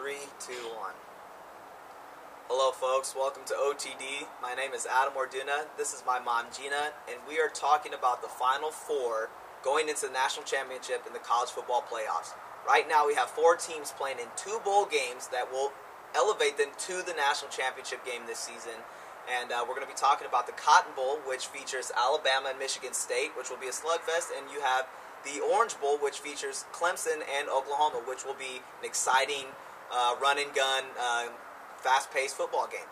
3, 2, 1. Hello folks, welcome to OTD. My name is Adam Orduna, this is my mom Gina, and we are talking about the Final Four going into the national championship in the college football playoffs. Right now we have 4 teams playing in 2 bowl games that will elevate them to the national championship game this season. And we're going to be talking about the Cotton Bowl, which features Alabama and Michigan State, which will be a slugfest, and you have the Orange Bowl, which features Clemson and Oklahoma, which will be an exciting run-and-gun, fast-paced football game.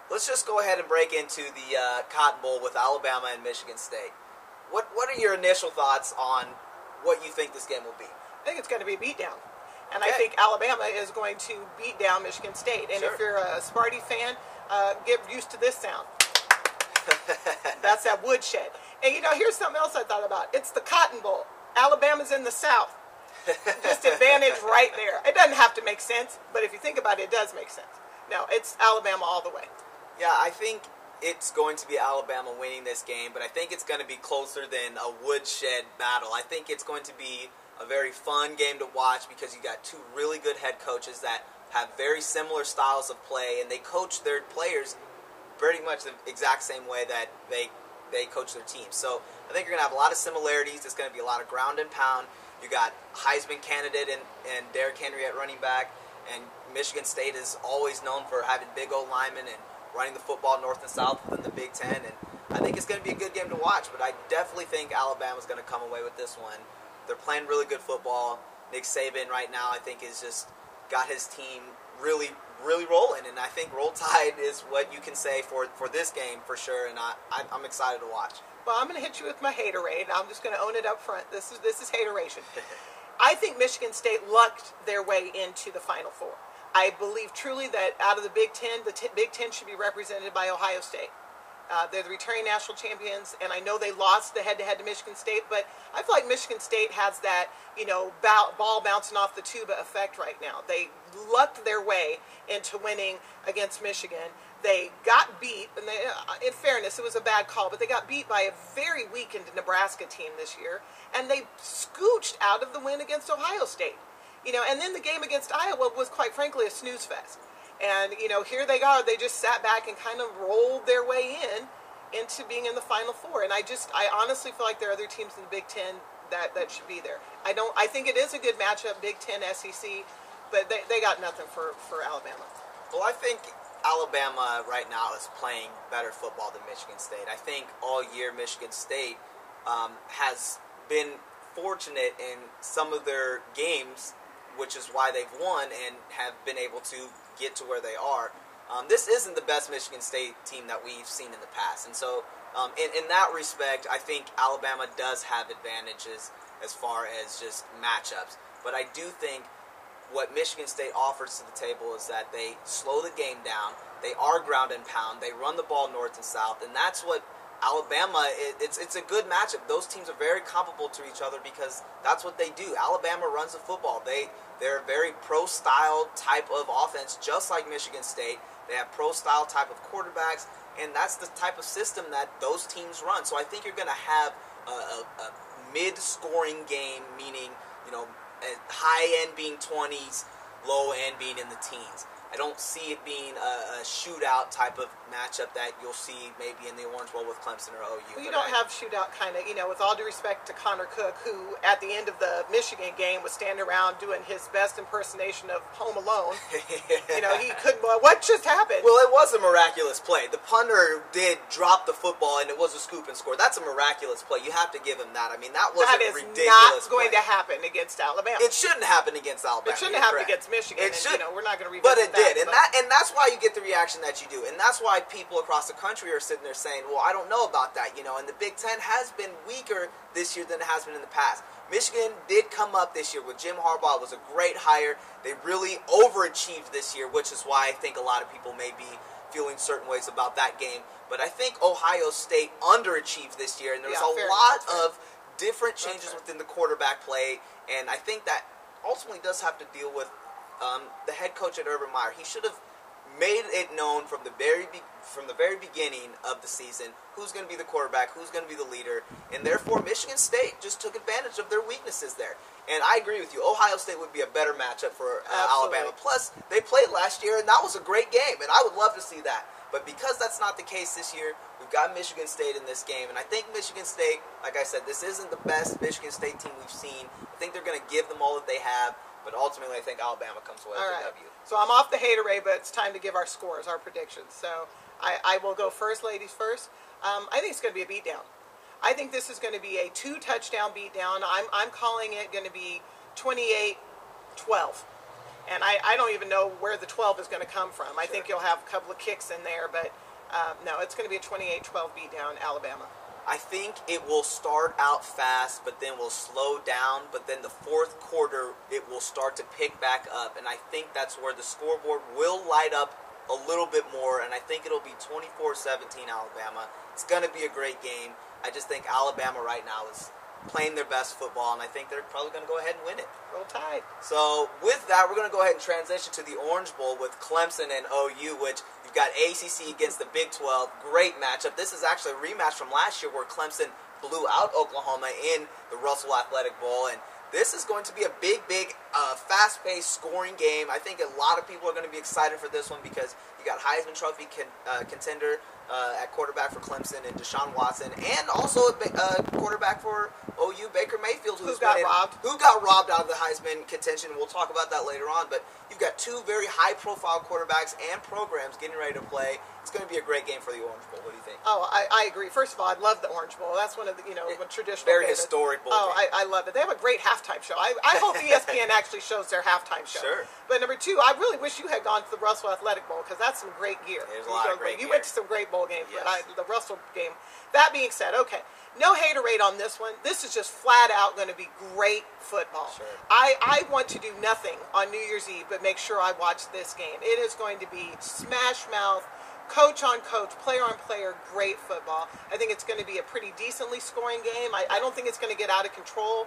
Let's just go ahead and break into the Cotton Bowl with Alabama and Michigan State. What are your initial thoughts on what you think this game will be? I think it's going to be a beatdown. And Okay. I think Alabama is going to beat down Michigan State. And Sure. if you're a Sparty fan, get used to this sound. That's that woodshed. And you know, here's something else I thought about. It's the Cotton Bowl. Alabama's in the South. Just advantage right there. It doesn't have to make sense, but if you think about it, it does make sense. No, it's Alabama all the way. Yeah, I think it's going to be Alabama winning this game, but I think it's going to be closer than a woodshed battle. I think it's going to be a very fun game to watch because you got 2 really good head coaches that have very similar styles of play, and they coach their players pretty much the exact same way that they coach their teams. So I think you're going to have a lot of similarities. There's going to be a lot of ground and pound. You got Heisman candidate and Derrick Henry at running back, and Michigan State is always known for having big old linemen and running the football north and south within the Big Ten. And I think it's going to be a good game to watch, but I definitely think Alabama's going to come away with this one. They're playing really good football. Nick Saban right now, I think, is just got his team really rolling, and I think Roll Tide is what you can say for this game for sure, and I'm excited to watch. Well, I'm going to hit you with my haterade. I'm just going to own it up front. This is hateration. I think Michigan State lucked their way into the Final Four. I believe truly that out of the Big Ten, Big Ten should be represented by Ohio State. They're the returning national champions, and I know they lost the head-to-head to Michigan State, but I feel like Michigan State has that, ball bouncing off the tuba effect right now. They lucked their way into winning against Michigan. They got beat, and in fairness, it was a bad call, but they got beat by a very weakened Nebraska team this year, and they scooched out of the win against Ohio State. And then the game against Iowa was, quite frankly, a snooze fest. And, here they are. They just sat back and kind of rolled their way into being in the Final Four. And I honestly feel like there are other teams in the Big Ten that should be there. I think it is a good matchup, Big Ten, SEC, but they got nothing for Alabama. Well, I think Alabama right now is playing better football than Michigan State. I think all year Michigan State has been fortunate in some of their games, which is why they've won and have been able to get to where they are. This isn't the best Michigan State team that we've seen in the past. And so in that respect, I think Alabama does have advantages as far as just matchups. But I do think what Michigan State offers to the table is that they slow the game down, they are ground and pound, they run the ball north and south, and that's what Alabama, it's a good matchup. Those teams are very comparable to each other because that's what they do. Alabama runs the football. They're a very pro-style type of offense, just like Michigan State. They have pro-style type of quarterbacks, and that's the type of system that those teams run. So I think you're going to have a mid-scoring game, meaning, high end being 20s, low end being in the teens. I don't see it being a shootout type of matchup that you'll see maybe in the Orange Bowl with Clemson or OU. Well, you don't have shootout kind of, with all due respect to Connor Cook, who at the end of the Michigan game was standing around doing his best impersonation of Home Alone. He couldn't, what just happened? Well, it was a miraculous play. The punter did drop the football, and it was a scoop and score. That's a miraculous play. You have to give him that. I mean, that was a ridiculous play. That is not going to happen against Alabama. It shouldn't happen against Alabama. It shouldn't happen against Michigan. It should. We're not going to revisit But it that. did, and that's why you get the reaction that you do, and that's why people across the country are sitting there saying, well, I don't know about that, and the Big Ten has been weaker this year than it has been in the past. Michigan did come up this year with Jim Harbaugh. It was a great hire. They really overachieved this year, which is why I think a lot of people may be feeling certain ways about that game. But I think Ohio State underachieved this year, and there's a lot of different changes within the quarterback play, and I think that ultimately does have to deal with the head coach at Urban Meyer. He should have made it known from the very beginning of the season who's going to be the quarterback, who's going to be the leader, and therefore Michigan State just took advantage of their weaknesses there. And I agree with you. Ohio State would be a better matchup for Alabama. Plus, they played last year, and that was a great game, and I would love to see that. But because that's not the case this year, we've got Michigan State in this game. And I think Michigan State, like I said, this isn't the best Michigan State team we've seen. I think they're going to give them all that they have. But ultimately, I think Alabama comes away with a W. So I'm off the haterade, but it's time to give our scores, our predictions. So I will go first, ladies first. I think it's going to be a beatdown. I think this is going to be a 2-touchdown beatdown. I'm calling it going to be 28-12. And I don't even know where the 12 is going to come from. I think you'll have a couple of kicks in there, but no, it's going to be a 28-12 beatdown, Alabama. I think it will start out fast, but then will slow down. But then the fourth quarter, it will start to pick back up. And I think that's where the scoreboard will light up a little bit more. And I think it'll be 24-17 Alabama. It's going to be a great game. I just think Alabama right now is playing their best football, and I think they're probably going to go ahead and win it. Roll Tide. So with that, we're going to go ahead and transition to the Orange Bowl with Clemson and OU, which you've got ACC against the Big 12. Great matchup. This is actually a rematch from last year where Clemson blew out Oklahoma in the Russell Athletic Bowl, and this is going to be a big, fast-paced scoring game. I think a lot of people are going to be excited for this one because you got Heisman Trophy contender at quarterback for Clemson and Deshaun Watson, and also a quarterback for OU, Baker Mayfield, who got robbed out of the Heisman contention. We'll talk about that later on, but you've got two very high-profile quarterbacks and programs getting ready to play. It's going to be a great game for the Orange Bowl. What do you think? Oh, I agree. First of all, I love the Orange Bowl. That's one of the traditional, very historic bowl. Oh, I love it. They have a great halftime show. I hope ESPN actually shows their halftime show. Sure. But number two, I really wish you had gone to the Russell Athletic Bowl because that's some great gear. There's a lot of great gear. You went to some great bowl games, yes. But the Russell game. That being said, okay, no haterade on this one. This is just flat out going to be great football. Sure. I want to do nothing on New Year's Eve but make sure I watch this game. It is going to be smash mouth, coach on coach, player on player, great football. I think it's going to be a pretty decently scoring game. I don't think it's going to get out of control,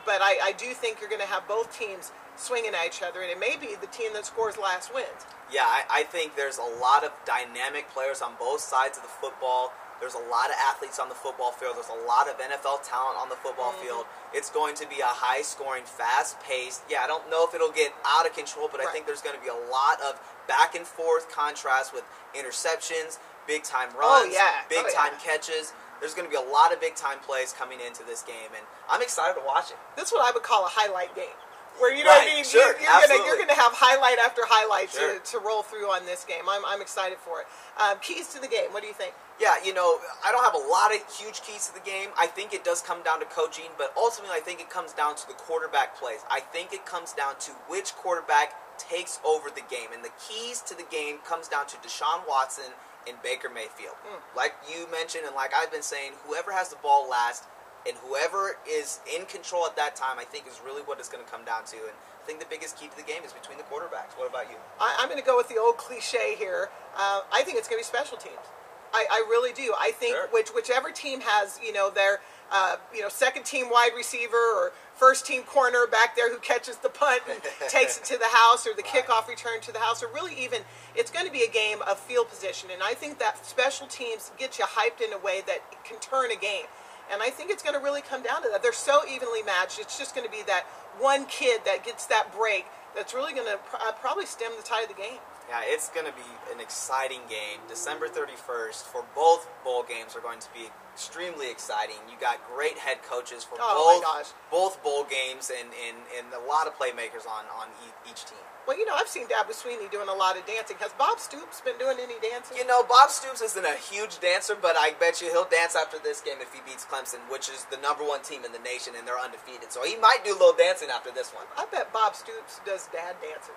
but I do think you're going to have both teams swinging at each other, and it may be the team that scores last wins. Yeah, I think there's a lot of dynamic players on both sides of the football. There's a lot of athletes on the football field. There's a lot of NFL talent on the football field. It's going to be a high-scoring, fast-paced. Yeah, I don't know if it'll get out of control, but I think there's going to be a lot of back-and-forth contrast with interceptions, big-time runs, big-time catches. There's going to be a lot of big-time plays coming into this game, and I'm excited to watch it. This is what I would call a highlight game. Where you know what I mean? Sure, you're gonna have highlight after highlight sure. to roll through on this game. I'm excited for it. Keys to the game. What do you think? Yeah, I don't have a lot of huge keys to the game. I think it does come down to coaching, but ultimately I think it comes down to the quarterback plays. I think it comes down to which quarterback takes over the game, and the keys to the game comes down to Deshaun Watson and Baker Mayfield. Like you mentioned, and like I've been saying, whoever has the ball last and whoever is in control at that time, I think is really what it's going to come down to. And I think the biggest key to the game is between the quarterbacks. What about you? I'm going to go with the old cliche here. I think it's going to be special teams. I really do. I think whichever team has their second team wide receiver or first team corner back there who catches the punt and takes it to the house, or the kickoff return to the house, or really even it's going to be a game of field position. And I think that special teams get you hyped in a way that can turn a game. And I think it's going to really come down to that. They're so evenly matched. It's just going to be that one kid that gets that break that's really going to probably stem the tide of the game. Yeah, it's going to be an exciting game. December 31st for both bowl games are going to be extremely exciting. You got great head coaches for both bowl games and a lot of playmakers on each team. Well, I've seen Dabo Swinney doing a lot of dancing. Has Bob Stoops been doing any dancing? Bob Stoops isn't a huge dancer, but I bet you he'll dance after this game if he beats Clemson, which is the #1 team in the nation, and they're undefeated. So he might do a little dancing after this one. I bet Bob Stoops does dad dancing.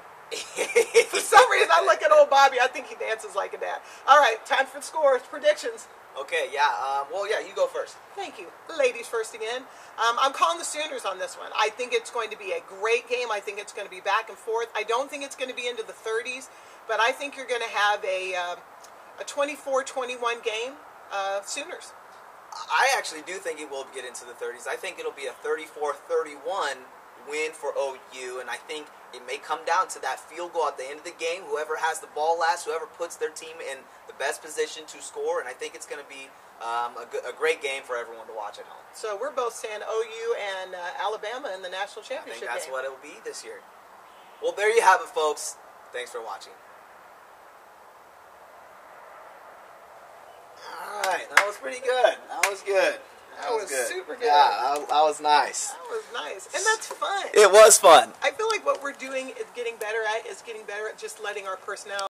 For some reason, I look at old Bobby, I think he dances like a dad. All right, time for scores, predictions. Okay, yeah. You go first. Thank you. Ladies first again. I'm calling the Sooners on this one. I think it's going to be a great game. I think it's going to be back and forth. I don't think it's going to be into the 30s, but I think you're going to have a 24-21 game, Sooners. I actually do think it will get into the 30s. I think it'll be a 34-31 win for OU, and I think it may come down to that field goal at the end of the game. Whoever has the ball last, whoever puts their team in the best position to score, and I think it's going to be a great game for everyone to watch at home. So we're both saying OU and Alabama in the national I championship think that's game. what it will be this year. Well, there you have it, folks. Thanks for watching. All right, that was pretty good. That was good. That was good. super good. Yeah, that was nice. That was nice. And that's fun. It was fun. I feel like what we're doing is getting better at just letting our personality